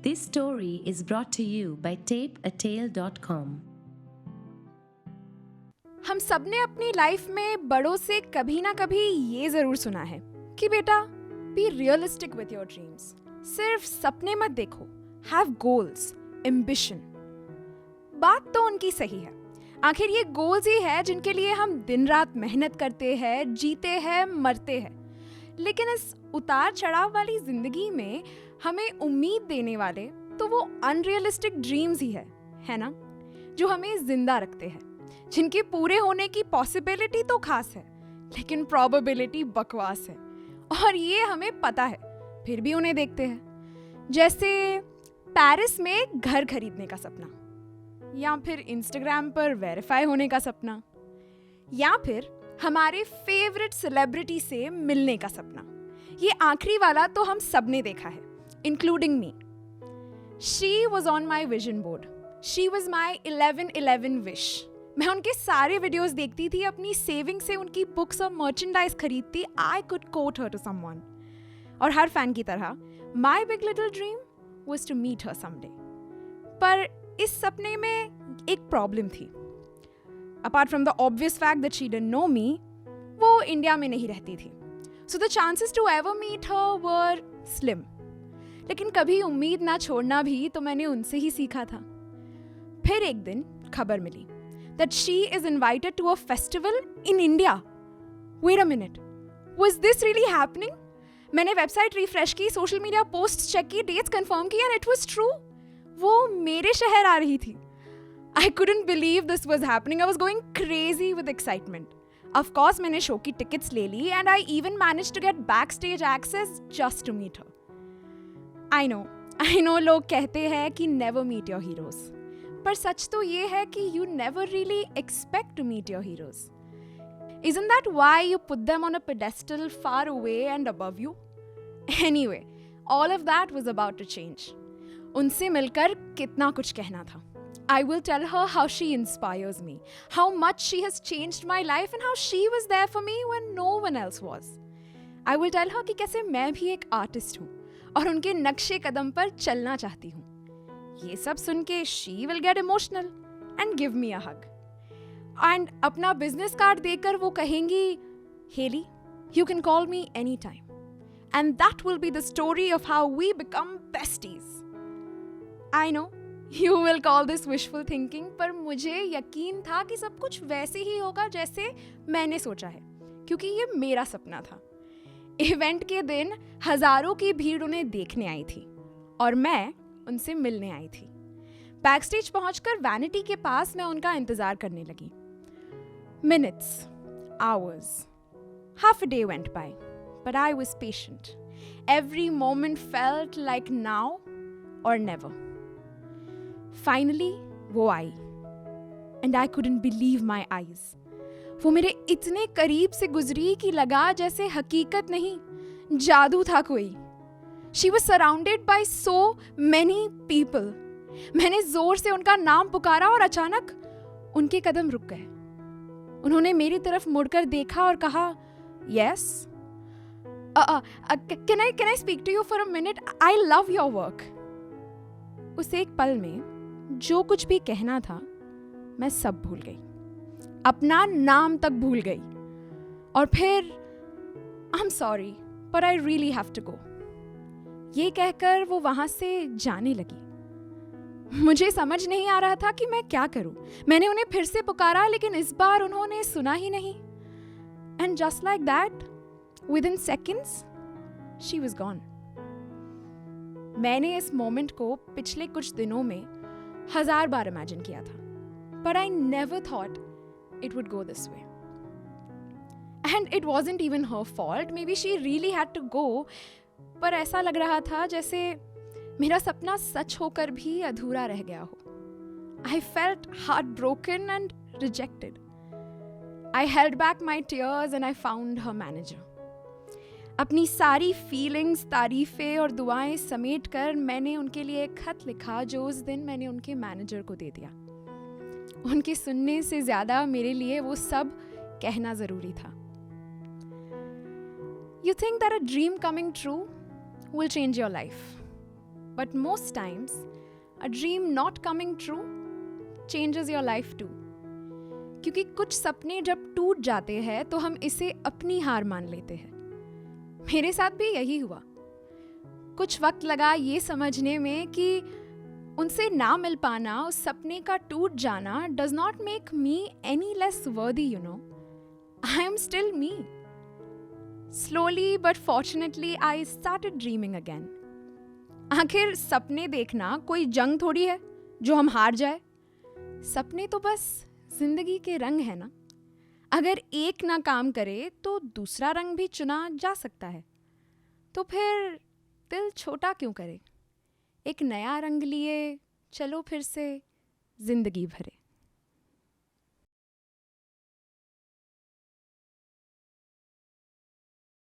This story is brought to you by tapeatale.com. हम सबने अपनी लाइफ में बड़ों से कभी ना कभी ये जरूर सुना है कि बेटा be realistic with your dreams. सिर्फ सपने मत देखो, हैव गोल्स, एम्बिशन. बात तो उनकी सही है. आखिर ये गोल्स ही है जिनके लिए हम दिन रात मेहनत करते हैं, जीते हैं, मरते हैं. लेकिन इस उतार चढ़ाव वाली जिंदगी में हमें उम्मीद देने वाले तो वो अनरियलिस्टिक ड्रीम्स ही है ना, जो हमें जिंदा रखते हैं, जिनके पूरे होने की पॉसिबिलिटी तो खास है लेकिन प्रोबेबिलिटी बकवास है. और ये हमें पता है, फिर भी उन्हें देखते हैं. जैसे पेरिस में घर खरीदने का सपना, या फिर इंस्टाग्राम पर वेरीफाई होने का सपना, या फिर हमारे फेवरेट सेलिब्रिटी से मिलने का सपना. ये आखिरी वाला तो हम सबने देखा है, including me. She was on my vision board. She was my 11-11 wish. मैं उनके सारे वीडियोस देखती थी, अपनी सेविंग से उनकी बुक्स और मर्चेंडाइज खरीदती. I could quote her to someone. और हर फैन की तरह my big little dream was to meet her someday. पर इस सपने में एक प्रॉब्लम थी. Apart from the obvious fact that she didn't know me, वो इंडिया में नहीं रहती थी. So the chances to ever meet her were slim. लेकिन कभी उम्मीद ना छोड़ना भी तो मैंने उनसे ही सीखा था. फिर एक दिन खबर मिली that she is invited to a festival in India. Wait a minute. Was this really happening? मैंने वेबसाइट रिफ्रेश की, सोशल मीडिया पोस्ट चेक की, डेट्स कंफर्म की, and it was true. वो मेरे शहर आ रही थी. I couldn't believe this was happening. I was going crazy with excitement. Of course, मैंने शो की टिकट्स ले ली and I even managed to get backstage access just to meet her. I know लोग कहते हैं कि never meet your heroes. पर सच तो ये है कि you never really expect to meet your heroes. Isn't that why you put them on a pedestal far away and above you? Anyway, all of that was about to change. उनसे मिलकर कितना कुछ कहना था. I will tell her how she inspires me, how much she has changed my life and how she was there for me when no one else was. I will tell her कि कैसे मैं भी एक artist हूँ और उनके नक्शे कदम पर चलना चाहती हूँ. ये सब सुन के she will get emotional and give me a hug. And अपना बिजनेस कार्ड देकर वो कहेंगी, Haley, you can call me anytime. And that will be the story of how we become besties. I know You will call this wishful thinking, पर मुझे यकीन था कि सब कुछ वैसे ही होगा जैसे मैंने सोचा है, क्योंकि ये मेरा सपना था. इवेंट के दिन हजारों की भीड़ उन्हें देखने आई थी और मैं उनसे मिलने आई थी. बैकस्टेज पहुंचकर वैनिटी के पास मैं उनका इंतजार करने लगी. Minutes, hours, half a day went by, but I was patient. Every moment felt like now or never. Finally, वो आई and I couldn't believe my eyes. वो मेरे इतने करीब से गुजरी कि लगा जैसे हकीकत नहीं, जादू था कोई. She was surrounded by so many people. मैंने जोर से उनका नाम पुकारा और अचानक उनके कदम रुक गए. उन्होंने मेरी तरफ मुड़कर देखा और कहा, Yes. Can I speak to you for a minute? I love your work. उस एक पल में जो कुछ भी कहना था मैं सब भूल गई, अपना नाम तक भूल गई. और फिर I'm sorry, but I really have to go. ये कहकर वो वहां से जाने लगी. मुझे समझ नहीं आ रहा था कि मैं क्या करूं. मैंने उन्हें फिर से पुकारा लेकिन इस बार उन्होंने सुना ही नहीं. And just like that, within seconds, she was gone. मैंने इस मोमेंट को पिछले कुछ दिनों में 1000 बार इमेजिन किया था, but I never thought it would go this way. And it wasn't even her fault. Maybe she really had to go. पर ऐसा लग रहा था जैसे मेरा सपना सच होकर भी अधूरा रह गया हो. I felt heartbroken and rejected. I held back my tears and I found her manager. अपनी सारी फीलिंग्स, तारीफें और दुआएं समेट कर मैंने उनके लिए एक खत लिखा जो उस दिन मैंने उनके मैनेजर को दे दिया. उनके सुनने से ज्यादा मेरे लिए वो सब कहना जरूरी था. You think that a dream coming true will change your life. But most times, a dream not coming true changes your life too. क्योंकि कुछ सपने जब टूट जाते हैं तो हम इसे अपनी हार मान लेते हैं. मेरे साथ भी यही हुआ. कुछ वक्त लगा ये समझने में कि उनसे ना मिल पाना, उस सपने का टूट जाना does not make me any less worthy, you know. I am still me. Slowly but fortunately I started dreaming again. आखिर सपने देखना कोई जंग थोड़ी है जो हम हार जाए. सपने तो बस जिंदगी के रंग है ना. अगर एक ना काम करे तो दूसरा रंग भी चुना जा सकता है. तो फिर दिल छोटा क्यों करे. एक नया रंग लिए चलो फिर से जिंदगी भरे.